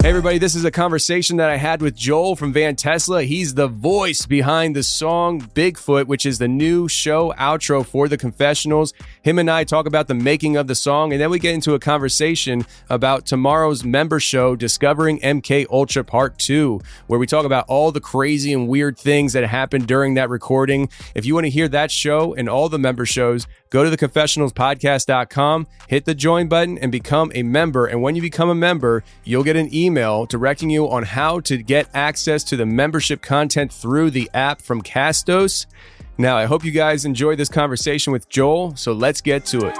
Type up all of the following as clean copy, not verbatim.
Hey everybody, this is a conversation that I had with Joel from Van Tesla. He's the voice behind the song Bigfoot, which is the new show outro for the Confessionals. Him and I talk about the making of the song, and then we get into a conversation about tomorrow's member show, Discovering MK Ultra Part 2, where we talk about all the crazy and weird things that happened during that recording. If you want to hear that show and all the member shows, go to theconfessionalspodcast.com, hit the join button, and become a member. And when you become a member, you'll get an email directing you on how to get access to the membership content through the app from Castos. Now, I hope you guys enjoyed this conversation with Joel, so let's get to it.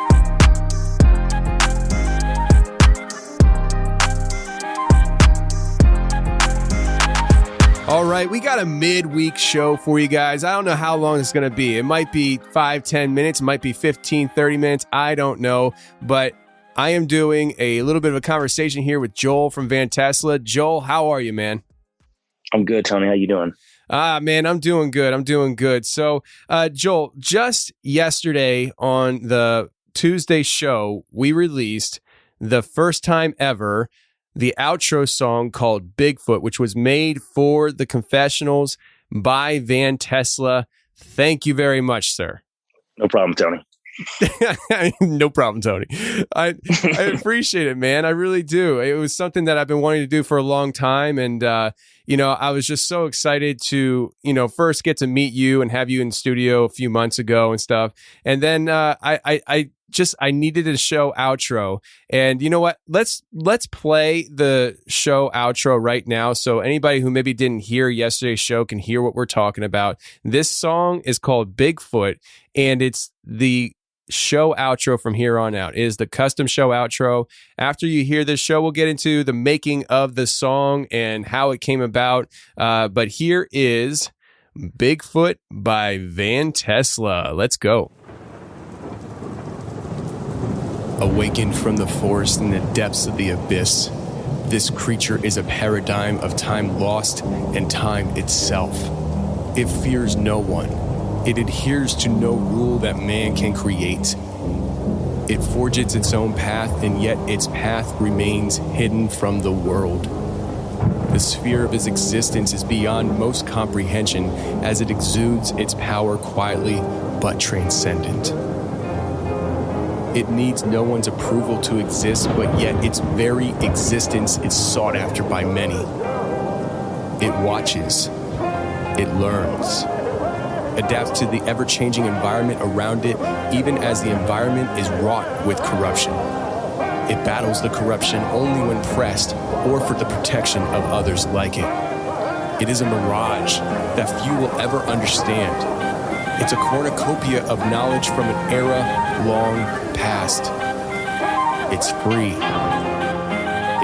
All right, we got a midweek show for you guys. I don't know how long it's going to be. It might be 5-10 minutes. It might be 15-30 minutes. I don't know, but I am doing a little bit of a conversation here with Joel from Van Tesla. Joel, how are you, man? I'm good, Tony. How you doing? Man, I'm doing good. So, Joel, just yesterday on the Tuesday show, we released the first time ever the outro song called Bigfoot, which was made for the Confessionals by Van Tesla. Thank you very much, sir. No problem, Tony. No problem, Tony. I appreciate it, man. I really do. It was something that I've been wanting to do for a long time. And, I was just so excited to, first get to meet you and have you in the studio a few months ago and stuff. And then I needed a show outro. And you know what? Let's play the show outro right now. So anybody who maybe didn't hear yesterday's show can hear what we're talking about. This song is called Bigfoot, and it's the show outro from here on out. It is the custom show outro. After you hear this show, we'll get into the making of the song and how it came about. But here is Bigfoot by Van Tesla. Let's go. Awakened from the forest in the depths of the abyss, this creature is a paradigm of time lost and time itself. It fears no one. It adheres to no rule that man can create. It forges its own path, and yet its path remains hidden from the world. The sphere of its existence is beyond most comprehension as it exudes its power quietly but transcendent. It needs no one's approval to exist, but yet its very existence is sought after by many. It watches. It learns. Adapts to the ever-changing environment around it, even as the environment is wrought with corruption. It battles the corruption only when pressed or for the protection of others like it. It is a mirage that few will ever understand. It's a cornucopia of knowledge from an era long past. It's free.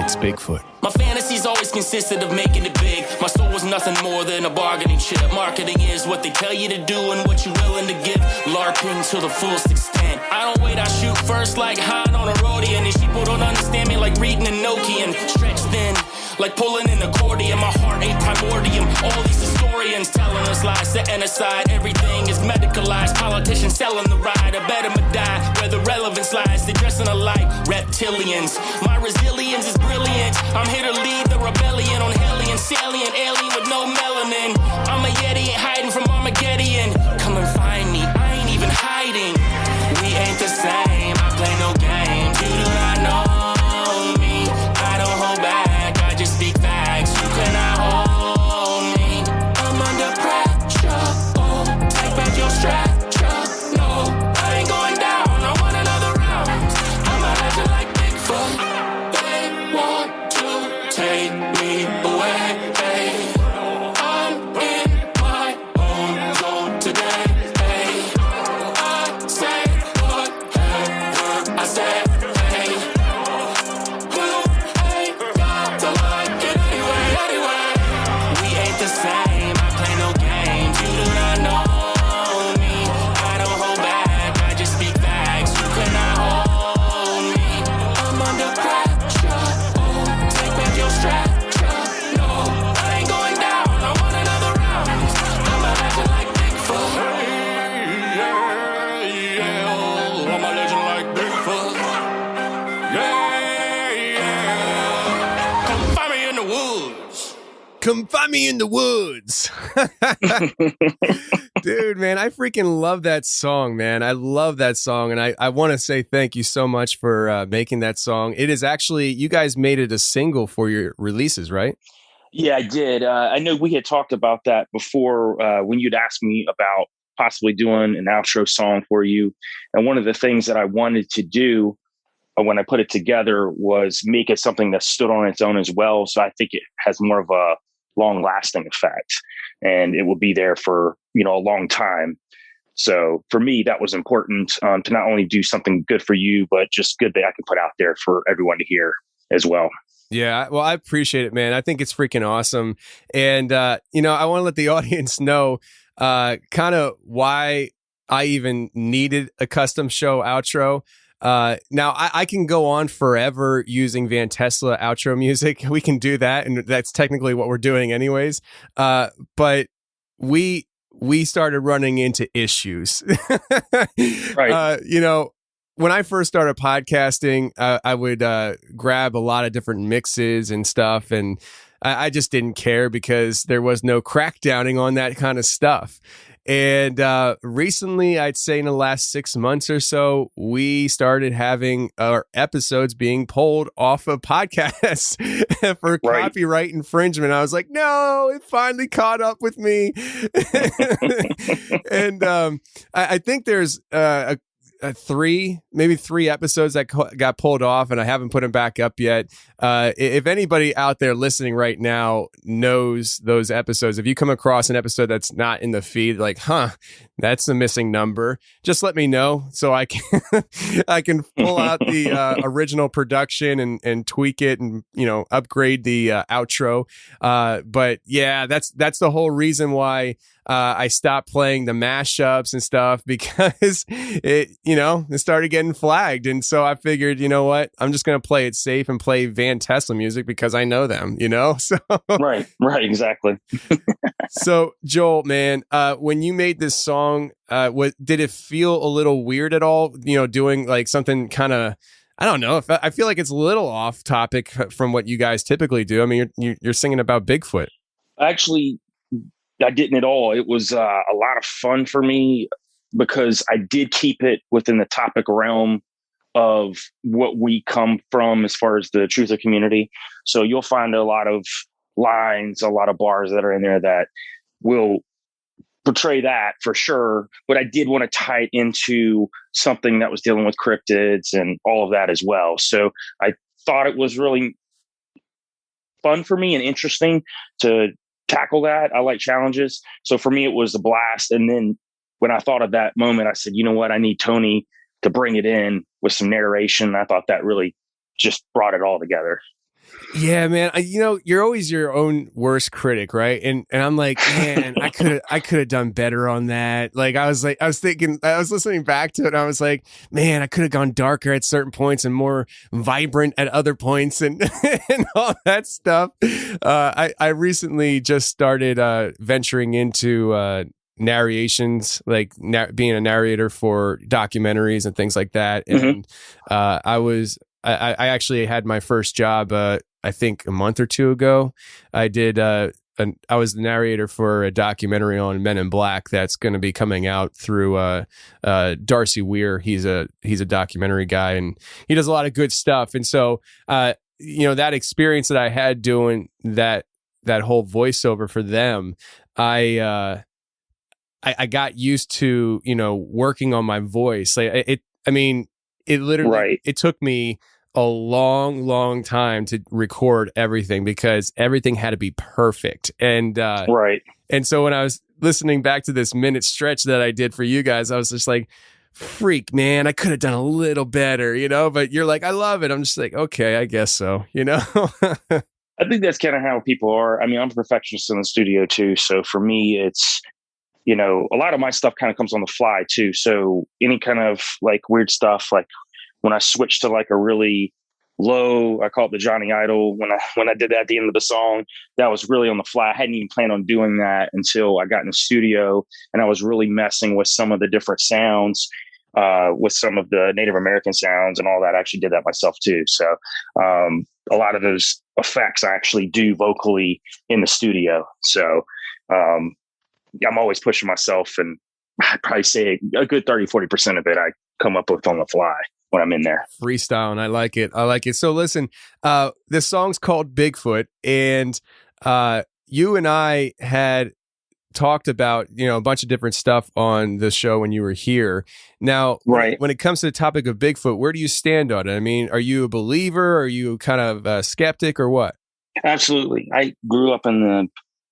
It's Bigfoot. My fantasies always consisted of making it big. My soul was nothing more than a bargaining chip. Marketing is what they tell you to do and what you're willing to give. LARPing to the fullest extent. I don't wait, I shoot first like Han on a roadie. And these people don't understand me like reading a Nokian. Stretched thin, like pulling an accordion. My heart ain't primordium. All these historians telling us lies, setting aside. Everything is medicalized. Politicians selling the ride. I bet 'em a die where the relevance lies. They dressing alike, reptilians. My resilience is brilliant. I'm here to lead the rebellion on Hellion, salient, alien with no melanin. I'm a Yeti, ain't hiding from Armageddon. Come and find me, I ain't even hiding. We ain't the same, I play no games. You do not know me, I don't hold back. I just speak facts, you cannot hold me. I'm under pressure, oh, take back your structure. No, I ain't going down, I want another round. I'm a legend like Bigfoot. They want to take me away. I'm in my own zone today. Come find me in the woods. Dude, man, I freaking love that song, man. I love that song. And I want to say thank you so much for making that song. It is actually, you guys made it a single for your releases, right? Yeah, I did. I know we had talked about that before when you'd asked me about possibly doing an outro song for you. And one of the things that I wanted to do when I put it together was make it something that stood on its own as well. So I think it has more of a long lasting effect and it will be there for, a long time. So for me, that was important to not only do something good for you, but just good that I can put out there for everyone to hear as well. Yeah, well, I appreciate it, man. I think it's freaking awesome. And, I want to let the audience know kind of why I even needed a custom show outro. Now, I can go on forever using Van Tesla outro music. We can do that, and that's technically what we're doing anyways. But we started running into issues. Right. When I first started podcasting, I would grab a lot of different mixes and stuff, and I just didn't care because there was no crackdowning on that kind of stuff. And recently, I'd say in the last 6 months or so, we started having our episodes being pulled off of podcasts for copyright infringement. I was like, no, it finally caught up with me. And I think there's maybe three episodes that got pulled off, and I haven't put them back up yet. If anybody out there listening right now knows those episodes, if you come across an episode that's not in the feed, like, that's a missing number, just let me know so I can I can pull out the original production and tweak it and upgrade the outro. But yeah, that's the whole reason why I stopped playing the mashups and stuff, because it started getting flagged. And so I figured, you know what, I'm just going to play it safe and play Van Tesla music because I know them, so. Right, exactly. So Joel, man, when you made this song, did it feel a little weird at all, doing like something kind of, I don't know, if I feel like it's a little off topic from what you guys typically do. I mean, you're singing about Bigfoot. Actually, I didn't at all. It was a lot of fun for me because I did keep it within the topic realm of what we come from as far as the truther community. So you'll find a lot of lines, a lot of bars that are in there that will portray that for sure. But I did want to tie it into something that was dealing with cryptids and all of that as well. So I thought it was really fun for me and interesting to tackle that. I like challenges. So for me, it was a blast. And then when I thought of that moment, I said, you know what, I need Tony to bring it in with some narration. I thought that really just brought it all together. Yeah, man. You're always your own worst critic, right? And I'm like, man, I could have done better on that. Like, I was thinking, I was listening back to it, and I was like, man, I could have gone darker at certain points and more vibrant at other points, and and all that stuff. I recently just started venturing into narrations, like being a narrator for documentaries and things like that. And I actually had my first job, I think a month or two ago. I did, I was the narrator for a documentary on Men in Black that's going to be coming out through Darcy Weir. He's a documentary guy, and he does a lot of good stuff. And so, that experience that I had doing that whole voiceover for them, I got used to, working on my voice. Like it literally, it took me a long time to record everything because everything had to be perfect. And, and so when I was listening back to this minute stretch that I did for you guys, I was just like, freak, man, I could have done a little better, but you're like, I love it. I'm just like, okay, I guess so, I think that's kind of how people are. I mean, I'm a perfectionist in the studio too. So for me, it's, a lot of my stuff kind of comes on the fly too. So any kind of like weird stuff, like when I switched to like a really low, I call it the Johnny Idol. When I did that at the end of the song, that was really on the fly. I hadn't even planned on doing that until I got in the studio, and I was really messing with some of the different sounds, with some of the Native American sounds and all that. I actually did that myself too. So, a lot of those effects I actually do vocally in the studio. So I'm always pushing myself, and I'd probably say a good 30-40% of it I come up with on the fly when I'm in there. Freestyle, and I like it. I like it. So listen, this song's called Bigfoot, and you and I had talked about, a bunch of different stuff on the show when you were here. Now, right. when it comes to the topic of Bigfoot, where do you stand on it? I mean, are you a believer? Are you kind of a skeptic, or what? Absolutely. I grew up in the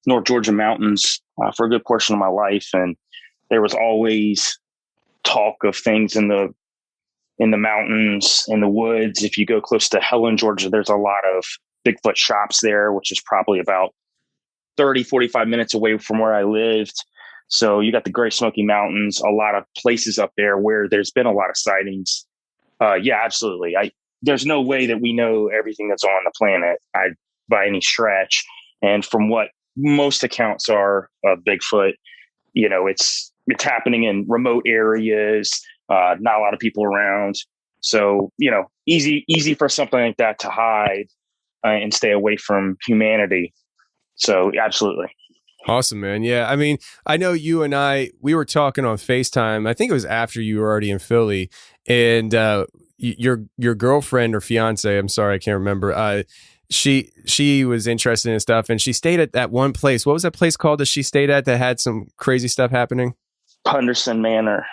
North Georgia mountains for a good portion of my life, and there was always talk of things in the mountains, in the woods. If you go close to Helen, Georgia, there's a lot of Bigfoot shops there, which is probably about 30-45 minutes away from where I lived. So you got the Great Smoky Mountains, a lot of places up there where there's been a lot of sightings. Yeah, absolutely. There's no way that we know everything that's on the planet by any stretch. And from what most accounts are of Bigfoot, it's happening in remote areas, not a lot of people around. So, easy for something like that to hide and stay away from humanity. So absolutely. Awesome, man. Yeah. I mean, I know you and we were talking on FaceTime. I think it was after you were already in Philly, and your girlfriend or fiance, I'm sorry, I can't remember. She was interested in stuff, and she stayed at that one place. What was that place called that she stayed at that had some crazy stuff happening? Punderson Manor.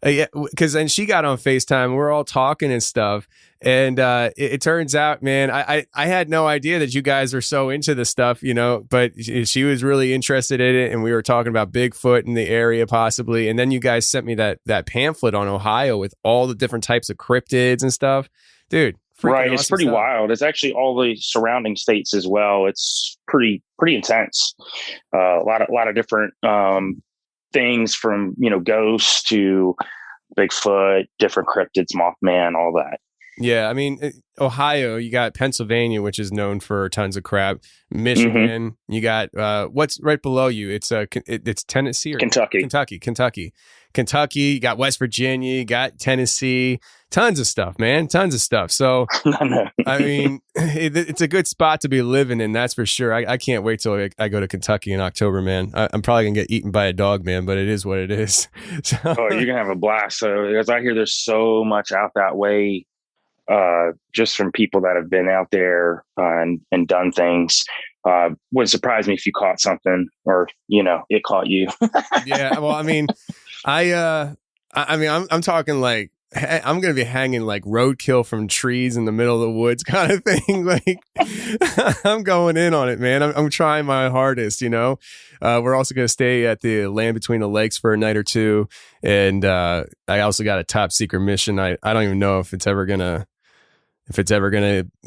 Yeah, because then she got on FaceTime and we're all talking and stuff. And it turns out, man, I had no idea that you guys are so into this stuff, but she was really interested in it. And we were talking about Bigfoot in the area possibly. And then you guys sent me that pamphlet on Ohio with all the different types of cryptids and stuff. Dude. Right. Awesome it's pretty stuff. Wild. It's actually all the surrounding states as well. It's pretty intense. A lot of different things from, ghosts to Bigfoot, different cryptids, Mothman, all that. Yeah, I mean, Ohio, you got Pennsylvania, which is known for tons of crap. Michigan, you got what's right below you? It's Tennessee or Kentucky. Kentucky, you got West Virginia, you got Tennessee, tons of stuff, man, tons of stuff. So, I mean, it's a good spot to be living in, that's for sure. I can't wait till I go to Kentucky in October, man. I'm probably gonna get eaten by a dog, man, but it is what it is. So. Oh, you're gonna have a blast. So, because I hear there's so much out that way, just from people that have been out there and done things. Would surprise me if you caught something, or it caught you. Yeah, well, I mean. I'm talking like I'm gonna be hanging like roadkill from trees in the middle of the woods kind of thing. Like I'm going in on it, man. I'm trying my hardest. We're also gonna stay at the Land Between the Lakes for a night or two, and I also got a top secret mission. I don't even know if it's ever gonna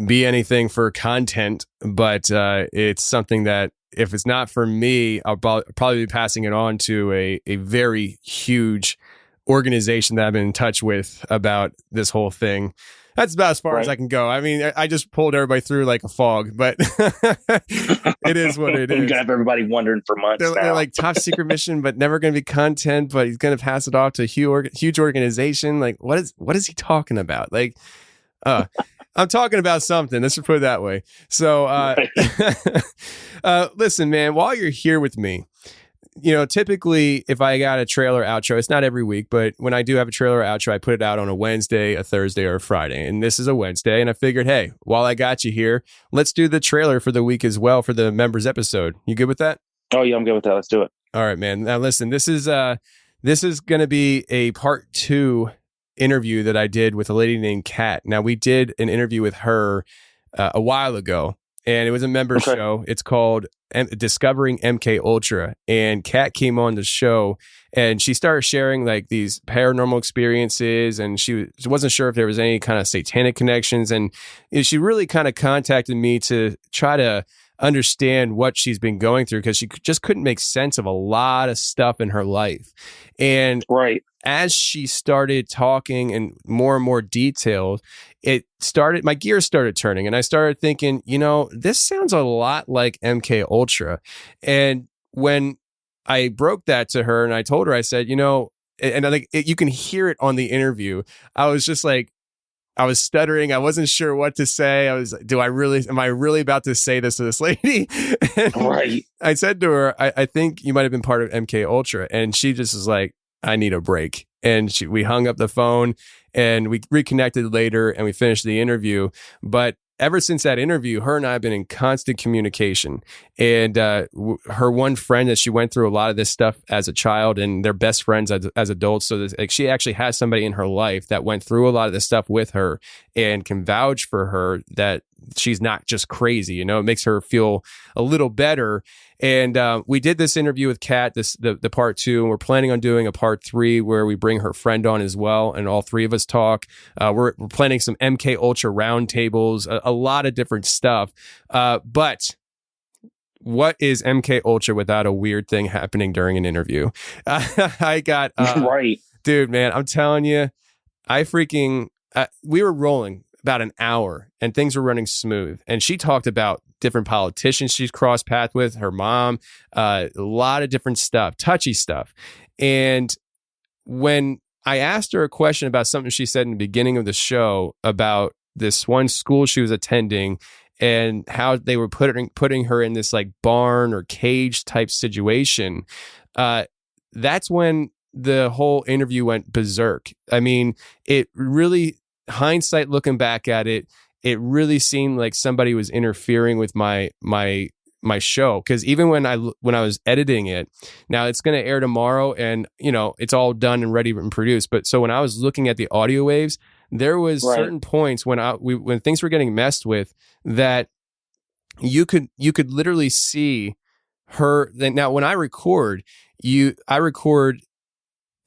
be anything for content, but it's something that. If it's not for me, I'll probably be passing it on to a very huge organization that I've been in touch with about this whole thing. That's about as far as I can go. I mean, I just pulled everybody through like a fog, but it is what it is. You're gonna have everybody wondering for months. They're like top secret mission, but never going to be content. But he's going to pass it off to a huge organization. Like, what is he talking about? Like, I'm talking about something. Let's just put it that way. So, listen, man, while you're here with me, typically if I got a trailer outro, it's not every week, but when I do have a trailer outro, I put it out on a Wednesday, a Thursday, or a Friday. And this is a Wednesday. And I figured, hey, while I got you here, let's do the trailer for the week as well for the members episode. You good with that? Oh, yeah, I'm good with that. Let's do it. All right, man. Now, listen, this is going to be a part 2 interview that I did with a lady named Kat. Now, we did an interview with her a while ago, and it was a member show. It's called Discovering MK Ultra, and Kat came on the show, and she started sharing like these paranormal experiences, and she wasn't sure if there was any kind of satanic connections, and she really kind of contacted me to try to understand what she's been going through, because she just couldn't make sense of a lot of stuff in her life. And as she started talking in more and more detail, my gears started turning, and I started thinking, this sounds a lot like MK Ultra. And when I broke that to her and I told her, I said, and I think you can hear it on the interview, I was just like, I was stuttering. I wasn't sure what to say. I was, am I really about to say this to this lady? And Right. I said to her, I think you might have been part of MK Ultra. And she just was like, I need a break. And we hung up the phone and we reconnected later and we finished the interview. But ever since that interview, her and I have been in constant communication. And her one friend that she went through a lot of this stuff as a child, and they're best friends as adults. So she actually has somebody in her life that went through a lot of this stuff with her and can vouch for her that she's not just crazy. You know, it makes her feel a little better. And we did this interview with Kat, the part 2, and we're planning on doing a part 3 where we bring her friend on as well, and all 3 of us talk. We're planning some MK Ultra roundtables, a lot of different stuff. But what is MK Ultra without a weird thing happening during an interview? I got right. Dude, man, I'm telling you, we were rolling about an hour and things were running smooth. And she talked about different politicians she's crossed paths with, her mom, a lot of different stuff, touchy stuff. And when I asked her a question about something she said in the beginning of the show about this one school she was attending and how they were putting her in this like barn or cage type situation, that's when the whole interview went berserk. I mean, it really, hindsight looking back at it, it really seemed like somebody was interfering with my show. Because even when I was editing it, now it's going to air tomorrow, and you know it's all done and ready and produced. But so when I was looking at the audio waves, there was certain points when things were getting messed with that you could literally see her. Now when I record, I record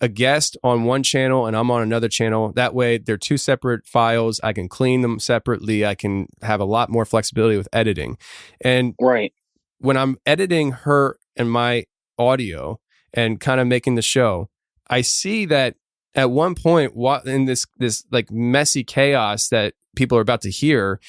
a guest on one channel and I'm on another channel. That way they're 2 separate files. I can clean them separately. I can have a lot more flexibility with editing. And when I'm editing her and my audio and kind of making the show, I see that at one point in this like messy chaos that people are about to hear,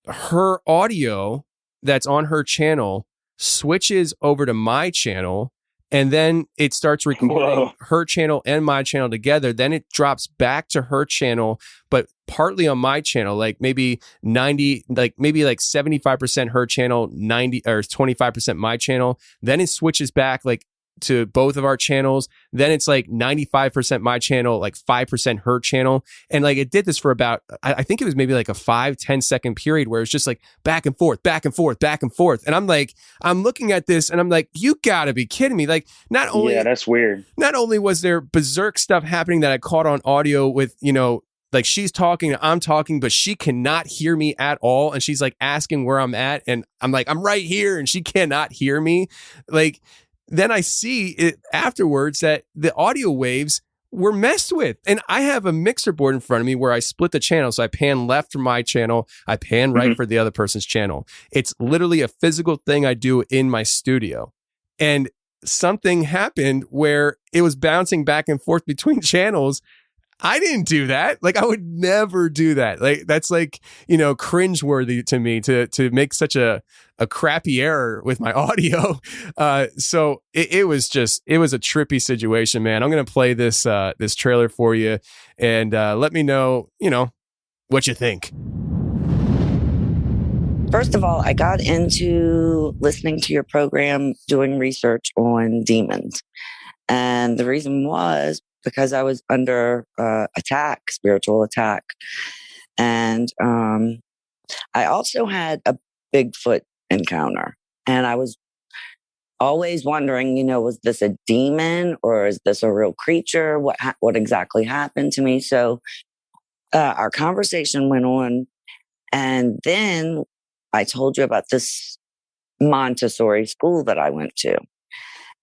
her audio that's on her channel switches over to my channel. And then it starts recording her channel and my channel together. Then it drops back to her channel, but partly on my channel, like maybe 75% her channel, 90 or 25% my channel. Then it switches back like to both of our channels. Then it's like 95% my channel, like 5% her channel. And like it did this for about, I think it was maybe like a 5-10 second period where it's just like back and forth, back and forth, back and forth. And I'm like, I'm looking at this and I'm like, you gotta be kidding me. Like not only, yeah, that's weird. Not only was there berserk stuff happening that I caught on audio with, you know, like she's talking, I'm talking, but she cannot hear me at all. And she's like asking where I'm at. And I'm like, I'm right here. And she cannot hear me. Like, then I see it afterwards that the audio waves were messed with. And I have a mixer board in front of me where I split the channel. So I pan left for my channel. I pan right for the other person's channel. It's literally a physical thing I do in my studio. And something happened where it was bouncing back and forth between channels. I didn't do that. Like I would never do that. Like that's like, you know, cringeworthy to me to make such a crappy error with my audio. So it was a trippy situation, man. I'm going to play this trailer for you and let me know, you know, what you think. First of all, I got into listening to your program, doing research on demons. And the reason was because I was under spiritual attack. And I also had a Bigfoot encounter. And I was always wondering, you know, was this a demon or is this a real creature? What exactly happened to me? So our conversation went on. And then I told you about this Montessori school that I went to.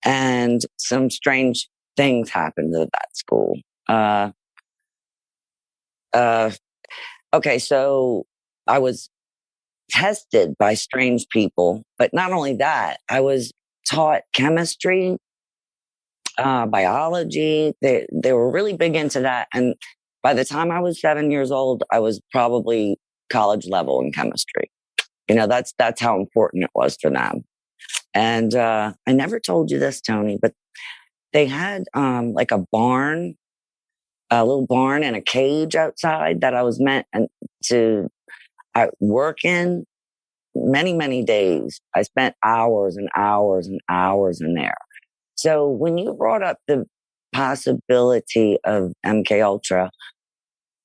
And some strange things happened at that school. Okay, so I was tested by strange people, but not only that, I was taught chemistry, biology. They were really big into that. And by the time I was 7 years old, I was probably college level in chemistry. You know, that's how important it was for them. And I never told you this, Tony, but they had like a barn a little barn and a cage outside that I was meant to work in. Many, many days. I spent hours and hours and hours in there. So when you brought up the possibility of MK Ultra,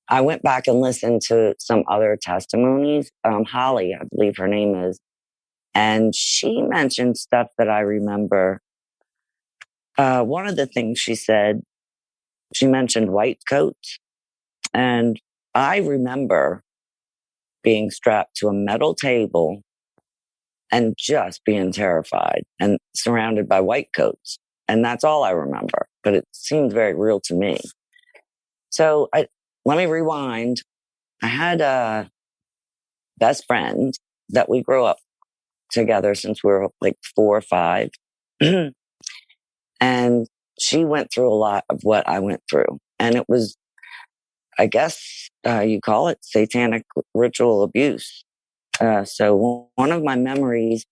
I went back and listened to some other testimonies. Holly, I believe her name is, and she mentioned stuff that I remember. One of the things she said, she mentioned white coats, and I remember being strapped to a metal table and just being terrified and surrounded by white coats. And that's all I remember, but it seemed very real to me. So let me rewind. I had a best friend that we grew up together since we were like 4 or 5. And she went through a lot of what I went through. And it was, I guess you call it satanic ritual abuse. So one of my memories,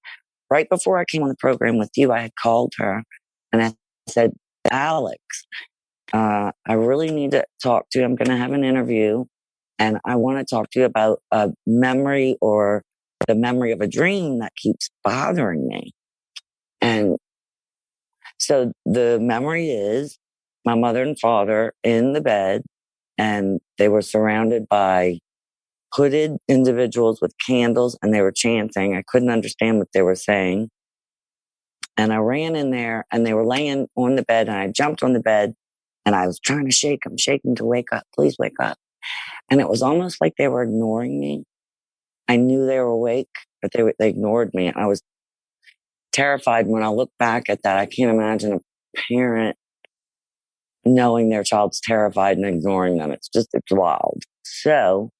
right before I came on the program with you, I had called her and I said, Alex, I really need to talk to you. I'm going to have an interview and I want to talk to you about a memory or the memory of a dream that keeps bothering me. And so the memory is my mother and father in the bed, and they were surrounded by hooded individuals with candles, and they were chanting. I couldn't understand what they were saying. And I ran in there, and they were laying on the bed, and I jumped on the bed, and I was trying to shake them to wake up. Please wake up. And it was almost like they were ignoring me. I knew they were awake, but they ignored me. I was terrified when I look back at that. I can't imagine a parent knowing their child's terrified and ignoring them. It's wild. So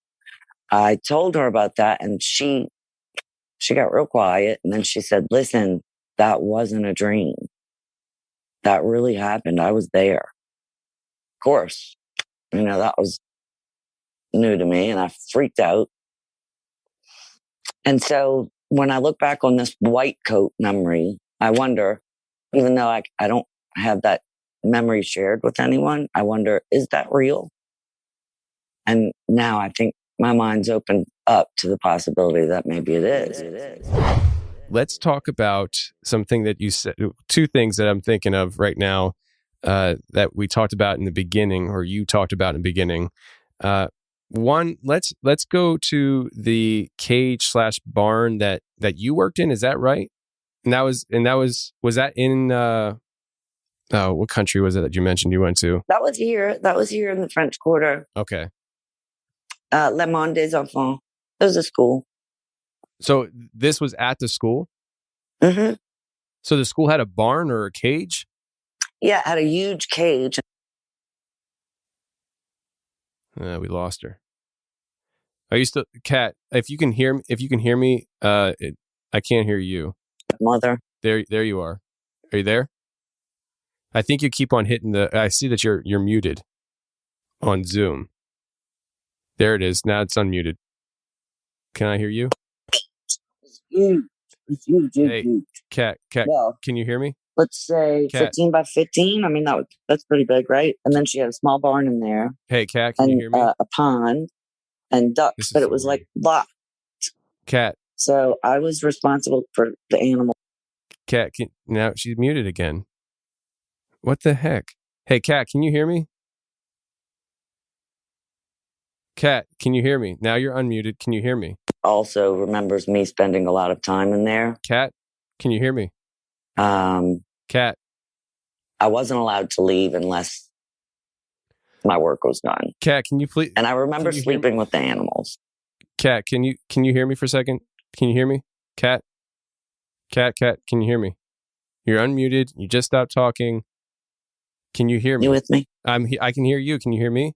I told her about that, and she got real quiet. And then she said, listen, that wasn't a dream. That really happened. I was there. Of course, that was new to me, and I freaked out. And so when I look back on this white coat memory, I wonder, even though I don't have that memory shared with anyone, I wonder, is that real? And now I think my mind's opened up to the possibility that maybe it is. Let's talk about something that you said, 2 things that I'm thinking of right now that we talked about in the beginning, or you talked about in the beginning. One, let's go to the cage / barn that you worked in. Is that right? And that was that in what country was it that you mentioned you went to? That was here in the French Quarter. Okay. Le Monde des Enfants. It was a school. So this was at the school? Mm-hmm. So the school had a barn or a cage? Yeah, it had a huge cage. We lost her. Are you still, Kat? If you can hear me, I can't hear you. Mother. There you are. Are you there? I think you keep on hitting I see that you're muted on Zoom. There it is. Now it's unmuted. Can I hear you? It's huge. Hey, Kat, well, can you hear me? Let's say Kat. 15 by 15. I mean, that's pretty big, right? And then she had a small barn in there. Hey, Kat, can you hear me? A pond and ducks, but it was like locked. Kat. So I was responsible for the animal. Kat, now she's muted again. What the heck? Hey, Kat, can you hear me? Kat, can you hear me? Now you're unmuted. Can you hear me? Also remembers me spending a lot of time in there. Kat, can you hear me? Kat. I wasn't allowed to leave unless my work was done. Kat, can you please? And I remember sleeping with the animals. Kat, can you hear me for a second? Can you hear me? Kat, can you hear me? You're unmuted. You just stopped talking. Can you hear me? You with me? I can hear you. Can you hear me?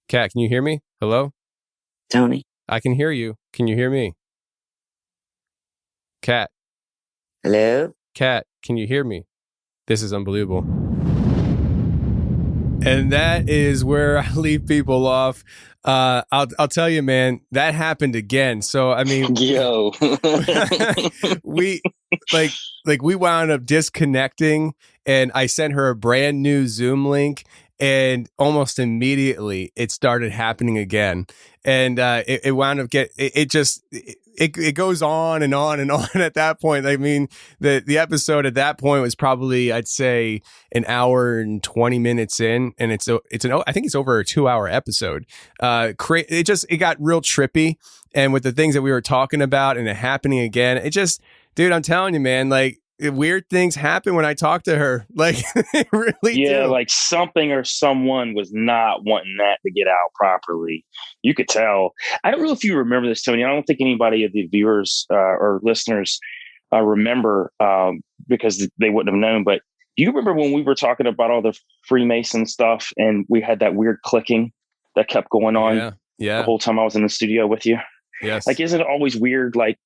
Kat, can you hear me? Hello? Tony? I can hear you. Can you hear me? Kat? Hello? Kat, can you hear me? This is unbelievable. And that is where I leave people off. I'll tell you, man, that happened again. So, I mean, yo, we we wound up disconnecting, and I sent her a brand new Zoom link, And almost immediately it started happening again. And it wound up it goes on and on and on at that point. I mean, the episode at that point was probably, I'd say, an hour and 20 minutes in, and I think it's over a 2-hour episode. It got real trippy, and with the things that we were talking about and it happening again, dude, I'm telling you, man, like, weird things happen when I talk to her. Like, they really do. Like something or someone was not wanting that to get out properly. You could tell. I don't know if you remember this, Tony. I don't think anybody of the viewers or listeners remember because they wouldn't have known. But do you remember when we were talking about all the Freemason stuff and we had that weird clicking that kept going on the whole time I was in the studio with you? Yes. Like, isn't it always weird? Like,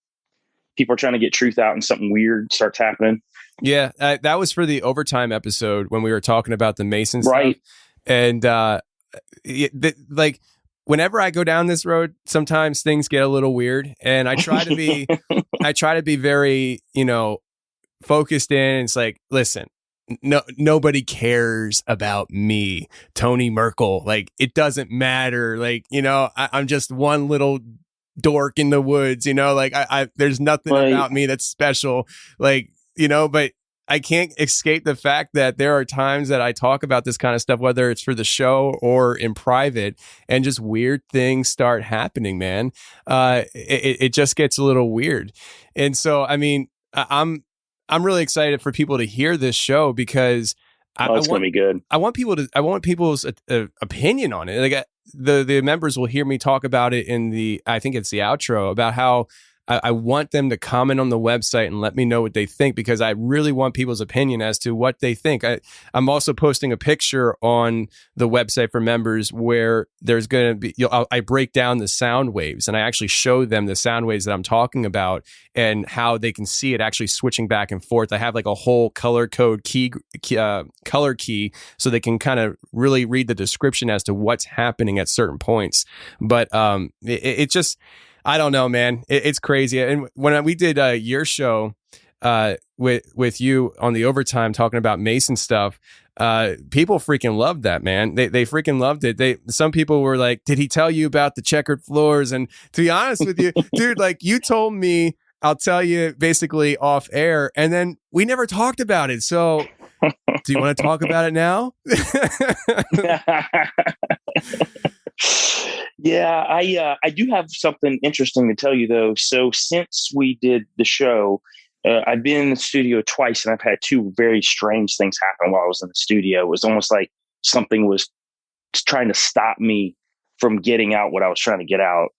people are trying to get truth out and something weird starts happening. Yeah, that was for the overtime episode when we were talking about the Mason stuff. Right. And like, whenever I go down this road, sometimes things get a little weird, and I try to be very, focused in. It's like, listen, nobody cares about me, Tony Merkel. Like, it doesn't matter. Like, I'm just one little dork in the woods, like there's nothing about me that's special, like, but I can't escape the fact that there are times that I talk about this kind of stuff, whether it's for the show or in private, and just weird things start happening, man. It just gets a little weird. And so, I mean, I'm really excited for people to hear this show because it's going to be good. I want people's opinion on it. Like, the members will hear me talk about it I think it's the outro, about how I want them to comment on the website and let me know what they think, because I really want people's opinion as to what they think. I'm also posting a picture on the website for members where there's going to be, I break down the sound waves and I actually show them the sound waves that I'm talking about and how they can see it actually switching back and forth. I have like a whole color code color key so they can kind of really read the description as to what's happening at certain points. But it just, I don't know, man. It's crazy. And when we did your show with you on the overtime talking about Mason stuff, people freaking loved that, man. They freaking loved it. Some people were like, "Did he tell you about the checkered floors?" And to be honest with you, dude, like, you told me, I'll tell you basically off air, and then we never talked about it. So, do you want to talk about it now? Yeah, I do have something interesting to tell you, though. So since we did the show, I've been in the studio twice, and I've had two very strange things happen while I was in the studio. It was almost like something was trying to stop me from getting out what I was trying to get out.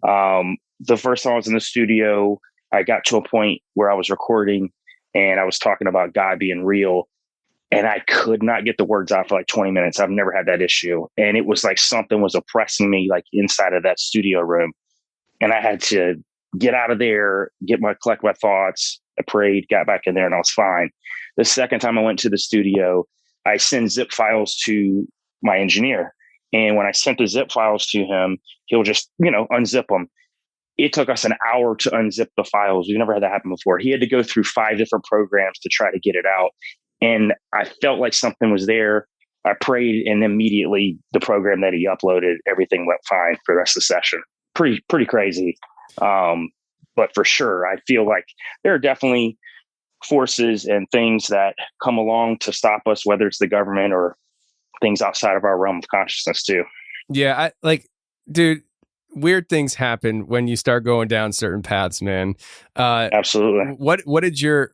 The first time I was in the studio, I got to a point where I was recording, and I was talking about God being real. And I could not get the words out for like 20 minutes. I've never had that issue. And it was like something was oppressing me, like inside of that studio room. And I had to get out of there, collect my thoughts. I prayed, got back in there, and I was fine. The second time I went to the studio, I send zip files to my engineer. And when I sent the zip files to him, he'll just, unzip them. It took us an hour to unzip the files. We've never had that happen before. He had to go through 5 different programs to try to get it out. And I felt like something was there. I prayed, and immediately the program that he uploaded, everything went fine for the rest of the session. Pretty crazy. But for sure, I feel like there are definitely forces and things that come along to stop us, whether it's the government or things outside of our realm of consciousness too. Yeah, dude, weird things happen when you start going down certain paths, man. Absolutely. What did your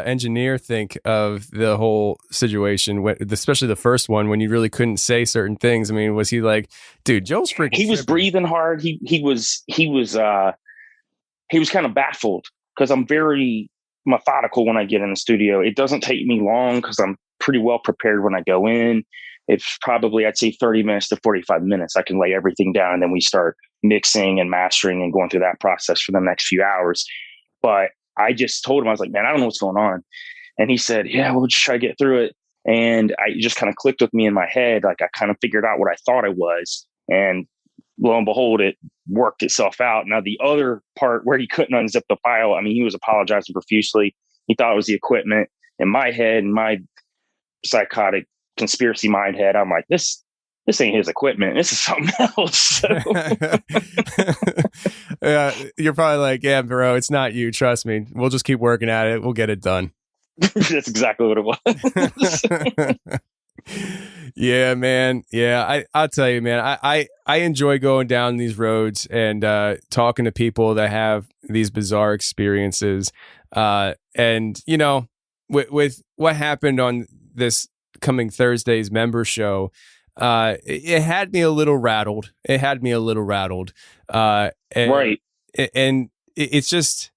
engineer think of the whole situation, especially the first one when you really couldn't say certain things? I mean, was he like, dude, Joel's freaking? He was breathing hard. He was kind of baffled, because I'm very methodical when I get in the studio. It doesn't take me long because I'm pretty well prepared when I go in. It's probably, I'd say 30 minutes to 45 minutes. I can lay everything down, and then we start mixing and mastering and going through that process for the next few hours. But I just told him, I was like, man, I don't know what's going on. And he said, yeah, we'll just try to get through it. And it just kind of clicked with me in my head. Like, I kind of figured out what I thought it was. And lo and behold, it worked itself out. Now, the other part where he couldn't unzip the file, I mean, he was apologizing profusely. He thought it was the equipment. In my head, in my psychotic conspiracy mind head. I'm like, this ain't his equipment. This is something else. So. Yeah, you're probably like, yeah, bro, it's not you. Trust me. We'll just keep working at it. We'll get it done. That's exactly what it was. Yeah, man. Yeah, I'll tell you, man. I enjoy going down these roads and talking to people that have these bizarre experiences. And you know, with what happened on this coming Thursday's member show, it had me a little rattled. Right. And it's just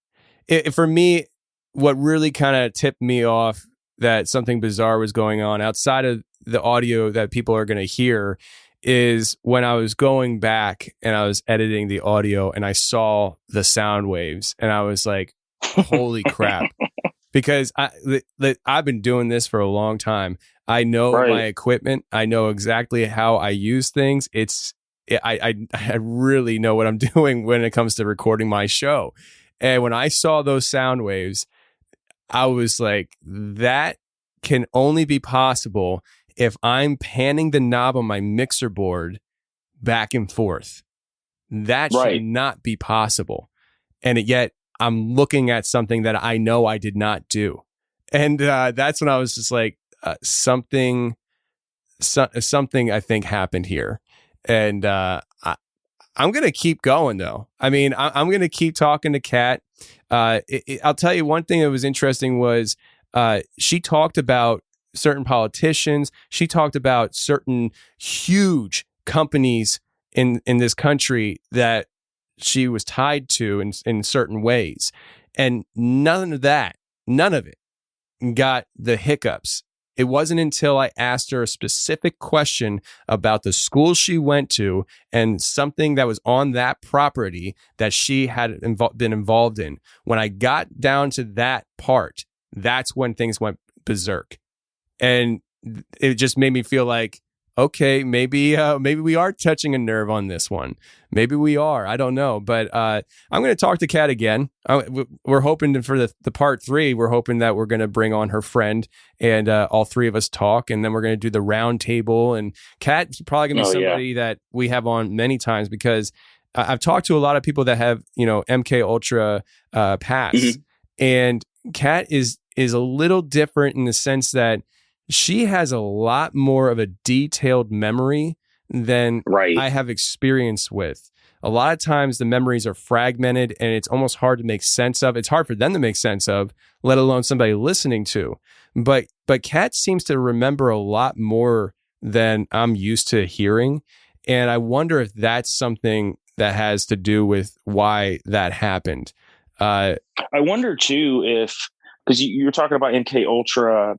for me, what really kind of tipped me off that something bizarre was going on outside of the audio that people are going to hear is when I was going back and I was editing the audio and I saw the sound waves and I was like, holy crap. Because I've been doing this for a long time. I know my equipment. I know exactly how I use things. I really know what I'm doing when it comes to recording my show. And when I saw those sound waves, I was like, that can only be possible if I'm panning the knob on my mixer board back and forth. That should not be possible. And yet I'm looking at something that I know I did not do. And that's when I was just like, something I think happened here. And I'm going to keep going, though. I mean, I'm going to keep talking to Kat. I'll tell you one thing that was interesting was she talked about certain politicians. She talked about certain huge companies in this country that she was tied to in certain ways. And none of it got the hiccups. It wasn't until I asked her a specific question about the school she went to and something that was on that property that she had been involved in. When I got down to that part, that's when things went berserk. And it just made me feel like, okay, maybe we are touching a nerve on this one. Maybe we are. I don't know. But I'm going to talk to Kat again. We're hoping for the part 3. We're hoping that we're going to bring on her friend and all 3 of us talk. And then we're going to do the round table. And Kat's probably going to be somebody that we have on many times because I've talked to a lot of people that have, MK Ultra pass. Mm-hmm. And Kat is a little different in the sense that she has a lot more of a detailed memory than I have experience with. A lot of times the memories are fragmented and it's almost hard to make sense of. It's hard for them to make sense of, let alone somebody listening to. But Kat seems to remember a lot more than I'm used to hearing. And I wonder if that's something that has to do with why that happened. I wonder too because you're talking about MK Ultra,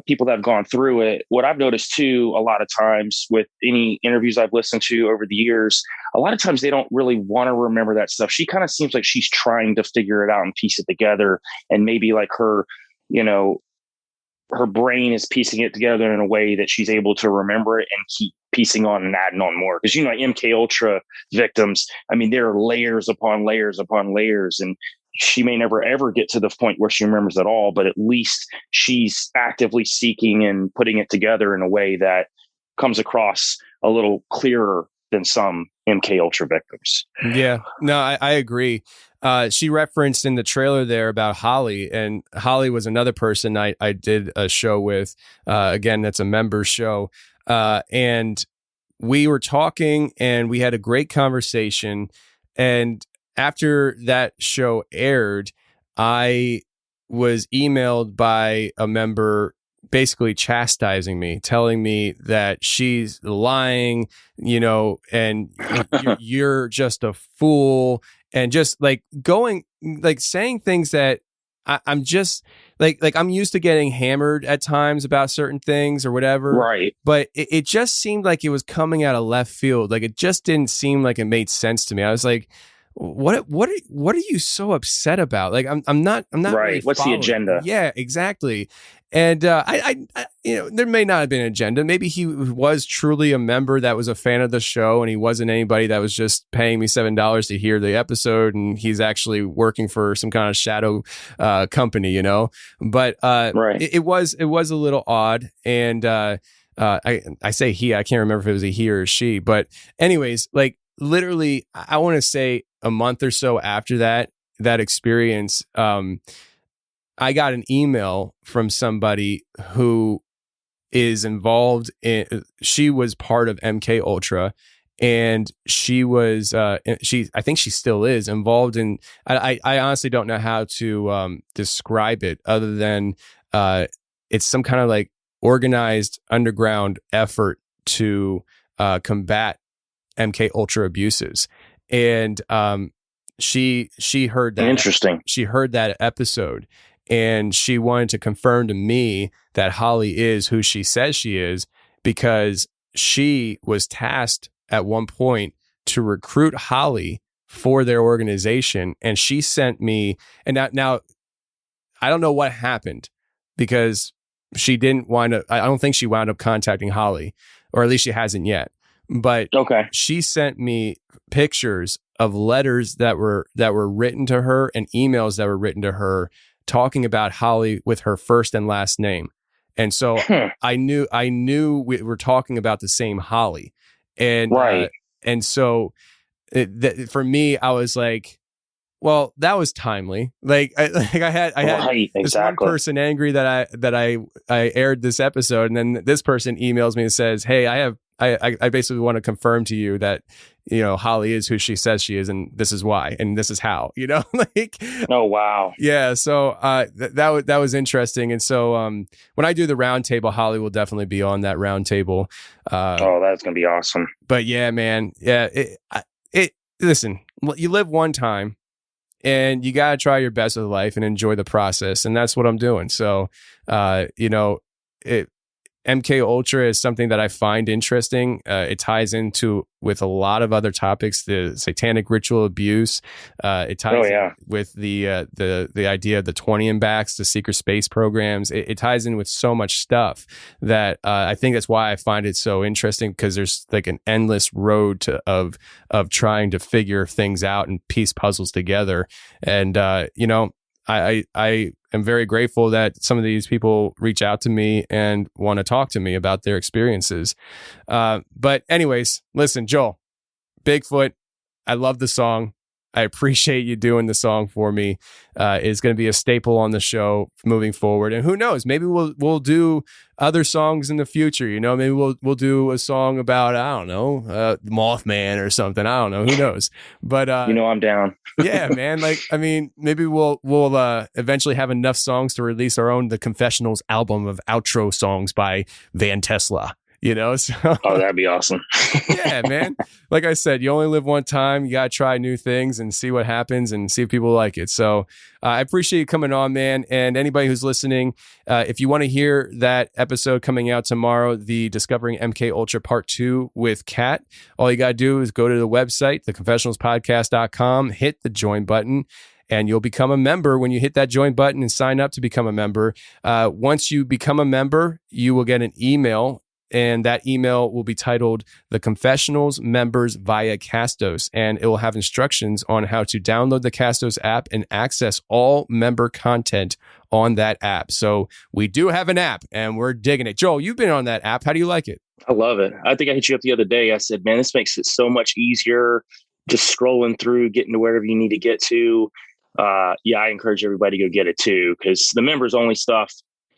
people that have gone through it. What I've noticed too, a lot of times with any interviews I've listened to over the years, a lot of times they don't really want to remember that stuff. She kind of seems like she's trying to figure it out and piece it together. And maybe like her brain is piecing it together in a way that she's able to remember it and keep piecing on and adding on more. Because, MK Ultra victims, I mean, there are layers upon layers upon layers. And she may never ever get to the point where she remembers it all, but at least she's actively seeking and putting it together in a way that comes across a little clearer than some MK Ultra victims. Yeah, no, I agree. She referenced in the trailer there about Holly, and Holly was another person I did a show with. Again, that's a member show. And we were talking and we had a great conversation. And after that show aired, I was emailed by a member basically chastising me, telling me that she's lying, and you're just a fool, and just like saying things that I'm just like I'm used to getting hammered at times about certain things or whatever. Right. But it just seemed like it was coming out of left field. Like it just didn't seem like it made sense to me. I was like, what are you so upset about? Like I'm not right. Really What's following. The agenda? Yeah, exactly. And I there may not have been an agenda. Maybe he was truly a member that was a fan of the show, and he wasn't anybody that was just paying me $7 to hear the episode, and he's actually working for some kind of shadow company, But right. it was a little odd, and I say he, I can't remember if it was a he or a she, but anyways, like literally, I want to say a month or so after that experience, I got an email from somebody who is involved in, she was part of MK Ultra, and she was I think she still is involved in, I honestly don't know how to describe it other than it's some kind of like organized underground effort to combat MK Ultra abuses. And she heard that. Interesting. She heard that episode, and she wanted to confirm to me that Holly is who she says she is, because she was tasked at one point to recruit Holly for their organization. And she sent me, and now I don't know what happened, because she didn't wind up, I don't think she wound up contacting Holly, or at least she hasn't yet. But Okay. she sent me pictures of letters that were written to her and emails that were written to her talking about Holly with her first and last name. And so I knew we were talking about the same Holly. And Right. And so for me, I was like, well, that was timely. Like I had Right, this one exactly. person angry that I aired this episode, and then this person emails me and says, "Hey, I basically want to confirm to you that, you know, Holly is who she says she is, and this is why, and this is how." You know, like, Oh, wow. yeah. So that was interesting. And so when I do the roundtable, Holly will definitely be on that roundtable. Oh, that's gonna be awesome. But yeah, man, yeah. Listen, you live one time, and you got to try your best with life and enjoy the process. And that's what I'm doing. So, you know, MK Ultra is something that I find interesting. It ties into with a lot of other topics, the satanic ritual abuse. It ties in with the idea of the 20 backs, the secret space programs. It ties in with so much stuff that I think that's why I find it so interesting, because there's like an endless road of trying to figure things out and piece puzzles together. And you know, I am very grateful that some of these people reach out to me and want to talk to me about their experiences. But anyways, listen, Joel, Bigfoot, I love the song. I appreciate you doing the song for me. It's going to be a staple on the show moving forward. And who knows, maybe we'll do other songs in the future. You know, maybe we'll do a song about, I don't know, Mothman or something. I don't know. Who knows? But you know, I'm down. yeah, man. Like, I mean, maybe we'll eventually have enough songs to release our own The Confessionals album of outro songs by Van Tesla. You know, so Oh, that'd be awesome. yeah, man. Like I said, you only live one time. You got to try new things and see what happens and see if people like it. So I appreciate you coming on, man. And anybody who's listening, if you want to hear that episode coming out tomorrow, the Discovering MK Ultra Part 2 with Kat, all you got to do is go to the website, theconfessionalspodcast.com, hit the join button, and you'll become a member when you hit that join button and sign up to become a member. Once you become a member, you will get an email, and that email will be titled The Confessionals Members via Castos. And it will have instructions on how to download the Castos app and access all member content on that app. So we do have an app, and we're digging it. Joel, you've been on that app. How do you like it? I love it. I think I hit you up the other day. I said, man, this makes it so much easier just scrolling through, getting to wherever you need to get to. Yeah, I encourage everybody to go get it too, because the members only stuff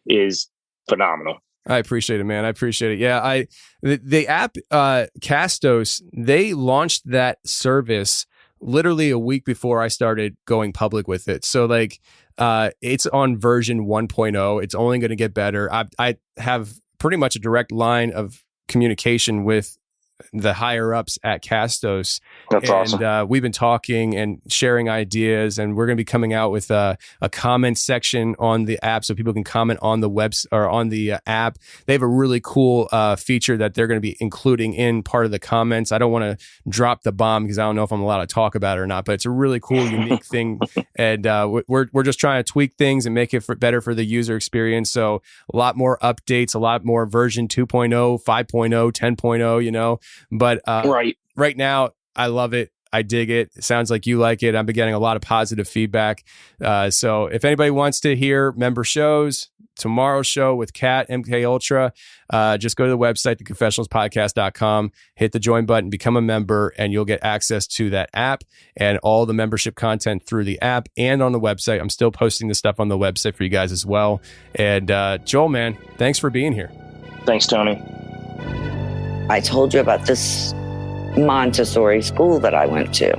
is phenomenal. I appreciate it, man. I appreciate it. Yeah, the app Castos, they launched that service literally a week before I started going public with it. So like it's on version 1.0. It's only going to get better. I have pretty much a direct line of communication with the higher ups at Castos. That's awesome. We've been talking and sharing ideas, and we're going to be coming out with a comment section on the app so people can comment on the or on the app. They have a really cool feature that they're going to be including in part of the comments. I don't want to drop the bomb because I don't know if I'm allowed to talk about it or not, but it's a really cool, unique thing. And we're just trying to tweak things and make it better for the user experience. So a lot more updates, a lot more version 2.0, 5.0, 10.0, you know. But right now, I love it. I dig it. It sounds like you like it. I've been getting a lot of positive feedback. So if anybody wants to hear member shows, tomorrow's show with Kat, MK Ultra, just go to the website, theconfessionalspodcast.com, hit the join button, become a member, and you'll get access to that app and all the membership content through the app and on the website. I'm still posting the stuff on the website for you guys as well. And Joel, man, thanks for being here. Thanks, Tony. I told you about this Montessori school that I went to,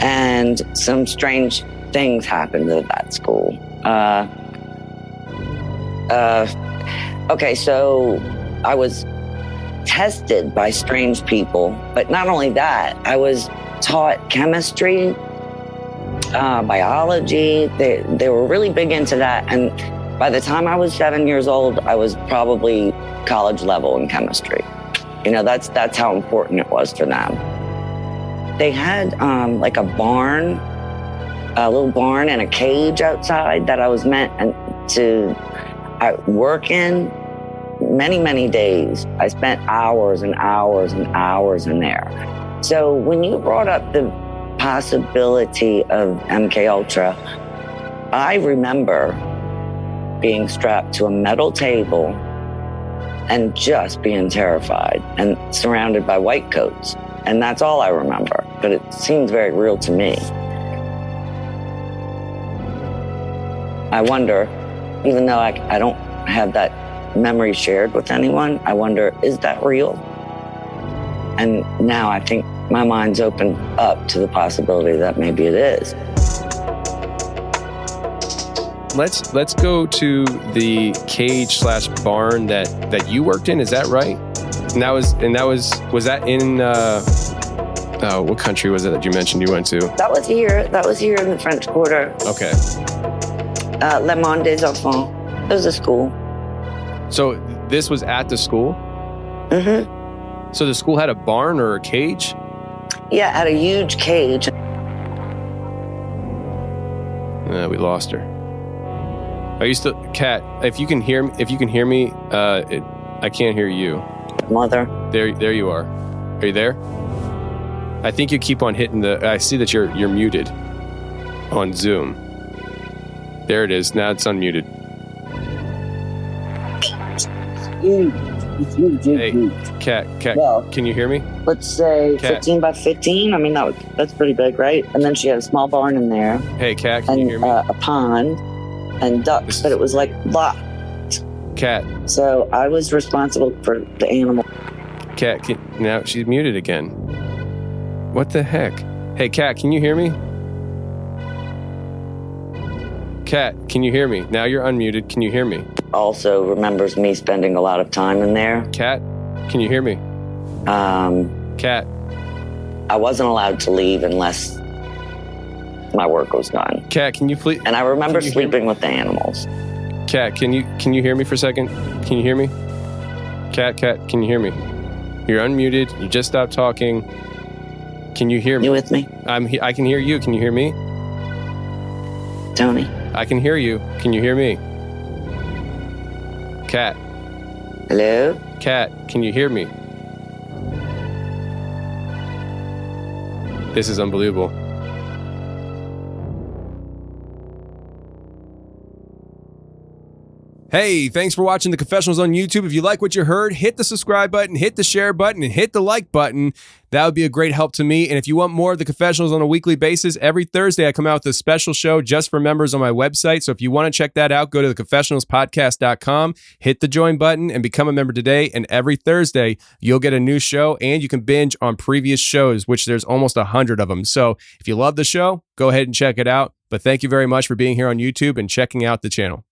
and some strange things happened at that school. Okay, so I was tested by strange people, but not only that, I was taught chemistry, biology. They were really big into that, and by the time I was 7 years old, I was probably college level in chemistry. You know, that's how important it was for them. They had like a barn, a little barn and a cage outside that I was meant to work in. Many days. I spent hours and hours and hours in there. So when you brought up the possibility of MK Ultra, I remember being strapped to a metal table and just being terrified and surrounded by white coats. And that's all I remember, but it seems very real to me. I wonder, even though I don't have that memory shared with anyone, I wonder, is that real? And now I think my mind's opened up to the possibility that maybe it is. Let's go to the cage/barn that you worked in. Is that right? And that was that in what country was it that you mentioned you went to? That was here in the French Quarter. Okay. Le Monde des Enfants. It was a school. So this was at the school? Mm-hmm. So the school had a barn or a cage? Yeah, had a huge cage. We lost her. Are you still, Kat? If you can hear me, I can't hear you. Mother. There you are. Are you there? I think you keep on hitting I see that you're muted on Zoom. There it is. Now it's unmuted. Hey, Kat, well, can you hear me? Let's say Kat. 15 by 15. I mean, that's pretty big, right? And then she had a small barn in there. Hey, Kat, can you hear me? A pond and ducks, but it was like locked. Kat. So I was responsible for the animal. Kat, now she's muted again. What the heck? Hey, Kat, can you hear me? Kat, can you hear me? Now you're unmuted. Can you hear me? Also remembers me spending a lot of time in there. Kat, can you hear me? Kat. I wasn't allowed to leave unless my work was done. Kat, can you please? And I remember sleeping with the animals. Kat, can you hear me for a second? Can you hear me? Kat, can you hear me? You're unmuted. You just stopped talking. Can you hear me? You with me? I can hear you. Can you hear me? Tony? I can hear you. Can you hear me? Kat. Hello? Kat, can you hear me? This is unbelievable. Hey, thanks for watching The Confessionals on YouTube. If you like what you heard, hit the subscribe button, hit the share button, and hit the like button. That would be a great help to me. And if you want more of The Confessionals on a weekly basis, every Thursday I come out with a special show just for members on my website. So if you want to check that out, go to theconfessionalspodcast.com, hit the join button, and become a member today. And every Thursday, you'll get a new show, and you can binge on previous shows, which there's almost 100 of them. So if you love the show, go ahead and check it out. But thank you very much for being here on YouTube and checking out the channel.